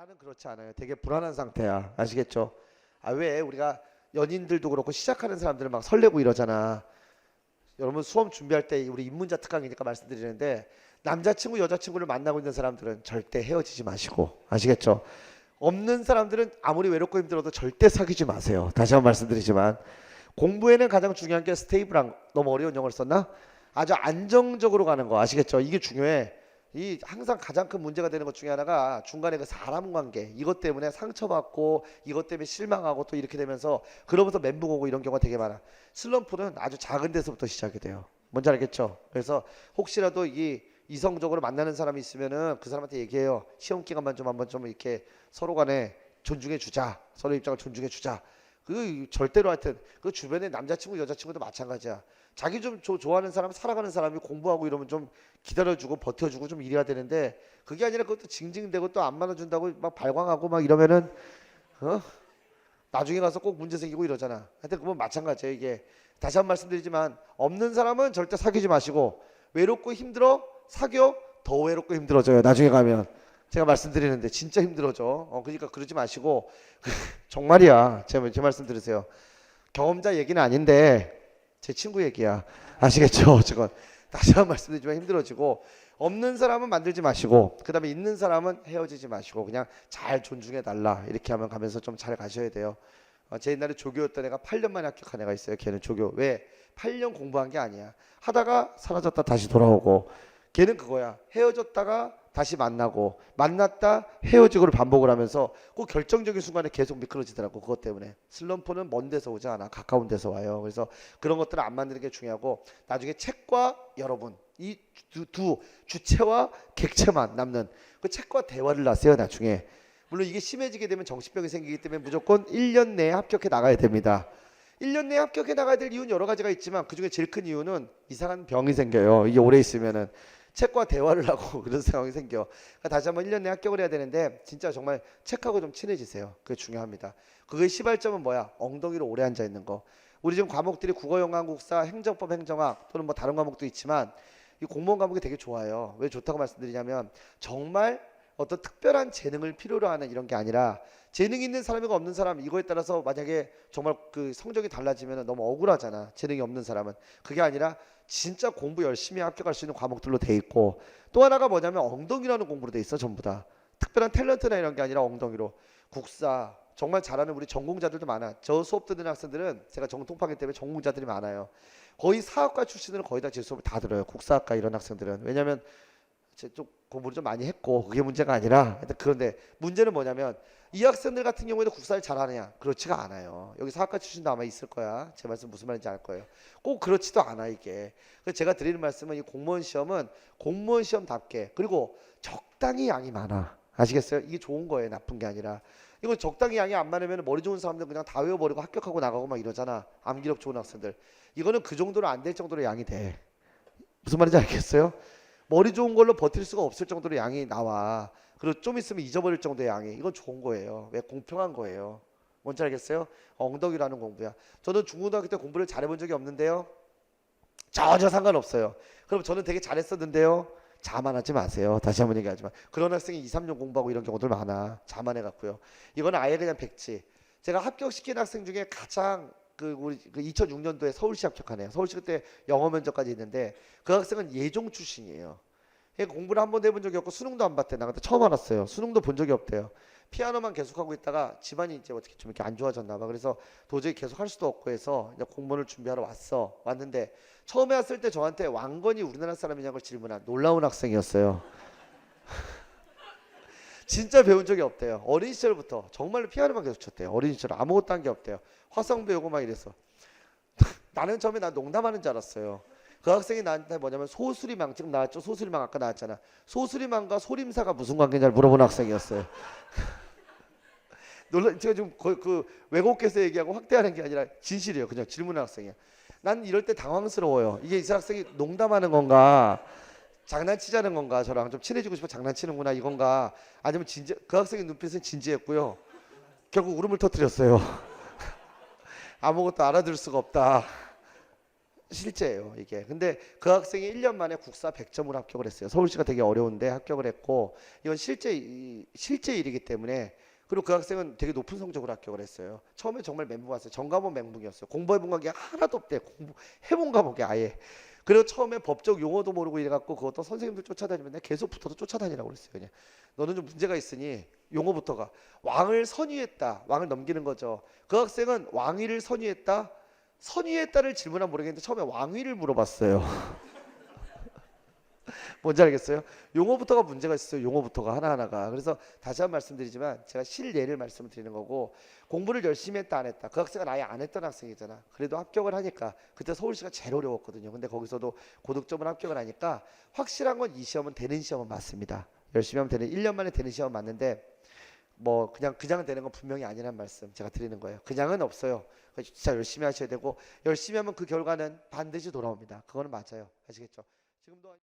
나라는 그렇지 않아요. 되게 불안한 상태야. 아시겠죠? 아, 왜 우리가 연인들도 그렇고 시작하는 사람들은 막 설레고 이러잖아. 여러분 수험 준비할 때 우리 입문자 특강이니까 말씀드리는데 남자친구 여자친구를 만나고 있는 사람들은 절대 헤어지지 마시고 아시겠죠? 없는 사람들은 아무리 외롭고 힘들어도 절대 사귀지 마세요. 다시 한번 말씀드리지만 공부에는 가장 중요한 게 스테이블한 너무 어려운 영어를 썼나? 아주 안정적으로 가는 거 아시겠죠? 이게 중요해. 이 항상 가장 큰 문제가 되는 것 중에 하나가 중간에 그 사람 관계 이것 때문에 상처받고 이것 때문에 실망하고 또 이렇게 되면서 그러면서 멘붕 오고 이런 경우가 되게 많아. 슬럼프는 아주 작은 데서부터 시작이 돼요. 뭔지 알겠죠? 그래서 혹시라도 이 이성적으로 만나는 사람이 있으면은 그 사람한테 얘기해요. 시험 기간만 좀 한번 좀 이렇게 서로 간에 존중해 주자. 서로 입장을 존중해 주자. 그 절대로 하여튼 그 주변에 남자친구 여자친구도 마찬가지야. 자기 좀 좋아하는 사람 살아가는 사람이 공부하고 이러면 좀 기다려주고 버텨주고 좀 이래야 되는데 그게 아니라 그것도 징징대고 또 안 만나준다고 막 발광하고 막 이러면은 어? 나중에 가서 꼭 문제 생기고 이러잖아. 하여튼 그건 마찬가지예요. 이게 다시 한 번 말씀드리지만 없는 사람은 절대 사귀지 마시고 외롭고 힘들어 사겨 더 외롭고 힘들어져요. 나중에 가면 제가 말씀드리는데 진짜 힘들어져. 그러니까 그러지 마시고 정말이야. 제 말씀 들으세요. 경험자 얘기는 아닌데 제 친구 얘기야. 아시겠죠? 저건 다시 한 번 말씀드리지만 힘들어지고 없는 사람은 만들지 마시고 그 다음에 있는 사람은 헤어지지 마시고 그냥 잘 존중해 달라 이렇게 하면 가면서 좀 잘 가셔야 돼요. 제 옛날에 조교였던 애가 8년 만에 합격한 애가 있어요. 걔는 조교. 왜? 8년 공부한 게 아니야. 하다가 사라졌다 다시 돌아오고 걔는 그거야. 헤어졌다가 다시 만나고 만났다 헤어지고를 반복을 하면서 꼭 결정적인 순간에 계속 미끄러지더라고. 그것 때문에 슬럼프는 먼 데서 오지 않아. 가까운 데서 와요. 그래서 그런 것들을 안 만드는 게 중요하고 나중에 책과 여러분 이 두 주체와 객체만 남는 그 책과 대화를 나세요. 나중에 물론 이게 심해지게 되면 정신병이 생기기 때문에 무조건 1년 내에 합격해 나가야 됩니다. 1년 내에 합격해 나가야 될 이유는 여러 가지가 있지만 그중에 제일 큰 이유는 이상한 병이 생겨요. 이게 오래 있으면은 책과 대화를 하고 그런 상황이 생겨. 그러니까 다시 한번 1년 내에 합격을 해야 되는데 진짜 정말 책하고 좀 친해지세요. 그게 중요합니다. 그거의 시발점은 뭐야? 엉덩이로 오래 앉아 있는 거. 우리 지금 과목들이 국어, 영어, 한국사, 행정법, 행정학 또는 뭐 다른 과목도 있지만 이 공무원 과목이 되게 좋아요. 왜 좋다고 말씀드리냐면 정말 어떤 특별한 재능을 필요로 하는 이런 게 아니라 재능이 있는 사람이고 없는 사람 이거에 따라서 만약에 정말 그 성적이 달라지면 너무 억울하잖아. 재능이 없는 사람은. 그게 아니라 진짜 공부 열심히 합격할 수 있는 과목들로 돼 있고 또 하나가 뭐냐면 엉덩이라는 공부로 돼 있어. 전부 다. 특별한 탤런트나 이런 게 아니라 엉덩이로. 국사 정말 잘하는 우리 전공자들도 많아. 저 수업 듣는 학생들은 제가 정통파기 때문에 전공자들이 많아요. 거의 사학과 출신들은 거의 다 제 수업을 다 들어요. 국사학과 이런 학생들은. 왜냐하면 쪽 공부를 좀 많이 했고 그게 문제가 아니라 그런데 문제는 뭐냐면 이 학생들 같은 경우에도 국사를 잘하느냐 그렇지가 않아요. 여기 사학과 출신도 아마 있을 거야. 제 말씀 무슨 말인지 알 거예요. 꼭 그렇지도 않아 이게. 그래서 제가 드리는 말씀은 이 공무원 시험은 공무원 시험답게 그리고 적당히 양이 많아. 아시겠어요? 이게 좋은 거예요. 나쁜 게 아니라. 이거 적당히 양이 안 많으면 머리 좋은 사람들 그냥 다 외워버리고 합격하고 나가고 막 이러잖아. 암기력 좋은 학생들. 이거는 그 정도로 안 될 정도로 양이 돼. 무슨 말인지 알겠어요? 머리 좋은 걸로 버틸 수가 없을 정도로 양이 나와. 그리고 좀 있으면 잊어버릴 정도의 양이. 이건 좋은 거예요. 왜? 공평한 거예요. 뭔지 알겠어요? 엉덩이라는 공부야. 저는 중고등학교 때 공부를 잘해본 적이 없는데요. 전혀 상관없어요. 그럼 저는 되게 잘했었는데요. 자만하지 마세요. 다시 한번 얘기하지만 그런 학생이 2, 3년 공부하고 이런 경우들 많아. 자만해갖고요. 이거는 아예 그냥 백지. 제가 합격시킨 학생 중에 가장 그 우리 그 2006년도에 서울시 합격하네요. 서울시 그때 영어 면접까지 있는데 그 학생은 예종 출신이에요. 그러니까 공부를 한 번도 해본 적이 없고 수능도 안 봤대. 나 그때 처음 알았어요. 수능도 본 적이 없대요. 피아노만 계속하고 있다가 집안이 이제 어떻게 좀 이렇게 안 좋아졌나 봐. 그래서 도저히 계속 할 수도 없고 해서 이제 공무원을 준비하러 왔는데 처음에 왔을 때 저한테 왕건이 우리나라 사람이냐고 질문한 놀라운 학생이었어요. 진짜 배운 적이 없대요. 어린 시절부터 정말로 피아노만 계속 쳤대요. 어린 시절 아무것도 한 게 없대요. 화성 배우고 막 이랬어. 나는 처음에 나 농담하는 줄 알았어요. 그 학생이 나한테 뭐냐면 소수리망 지금 나왔죠. 소수리망 아까 나왔잖아. 소수리망과 소림사가 무슨 관계냐를 물어보는 학생이었어요. 제가 지금 그 왜곡해서 얘기하고 확대하는 게 아니라 진실이에요. 그냥 질문하는 학생이야. 난 이럴 때 당황스러워요. 이게 이 학생이 농담하는 건가? 장난치자는 건가? 저랑 좀 친해지고 싶어 장난치는구나 이건가? 아니면 진지 그 학생의 눈빛은 진지했고요. 결국 울음을 터뜨렸어요. 아무것도 알아들을 수가 없다. 실제예요, 이게. 근데 그 학생이 1년 만에 국사 100점으로 합격을 했어요. 서울시가 되게 어려운데 합격을 했고, 이건 실제 일이기 때문에. 그리고 그 학생은 되게 높은 성적으로 합격을 했어요. 처음에 정말 멘붕 왔어요. 전과목 멘붕이었어요. 공부해본 게 하나도 없대. 공부해본 과목이 아예. 그리고 처음에 법적 용어도 모르고 이래갖고 그것도 선생님들 쫓아다니면 내가 계속 붙어도 쫓아다니라고 그랬어요. 그냥 너는 좀 문제가 있으니 용어부터가 왕을 선위했다. 왕을 넘기는 거죠. 그 학생은 왕위를 선위했다. 선위했다를 질문하면 모르겠는데 처음에 왕위를 물어봤어요. 뭔지 알겠어요? 용어부터가 문제가 있어요. 용어부터가 하나하나가. 그래서 다시 한번 말씀드리지만 제가 실예를 말씀을 드리는 거고, 공부를 열심히 했다 안 했다. 그 학생은 아예 안 했던 학생이잖아. 그래도 합격을 하니까. 그때 서울시가 제일 어려웠거든요. 근데 거기서도 고득점을 합격을 하니까 확실한 건 이 시험은 되는 시험은 맞습니다. 열심히 하면 되는, 1년 만에 되는 시험은 맞는데 뭐 그냥 되는 건 분명히 아니란 말씀 제가 드리는 거예요. 그냥은 없어요. 진짜 열심히 하셔야 되고, 열심히 하면 그 결과는 반드시 돌아옵니다. 그거는 맞아요. 아시겠죠? 지금도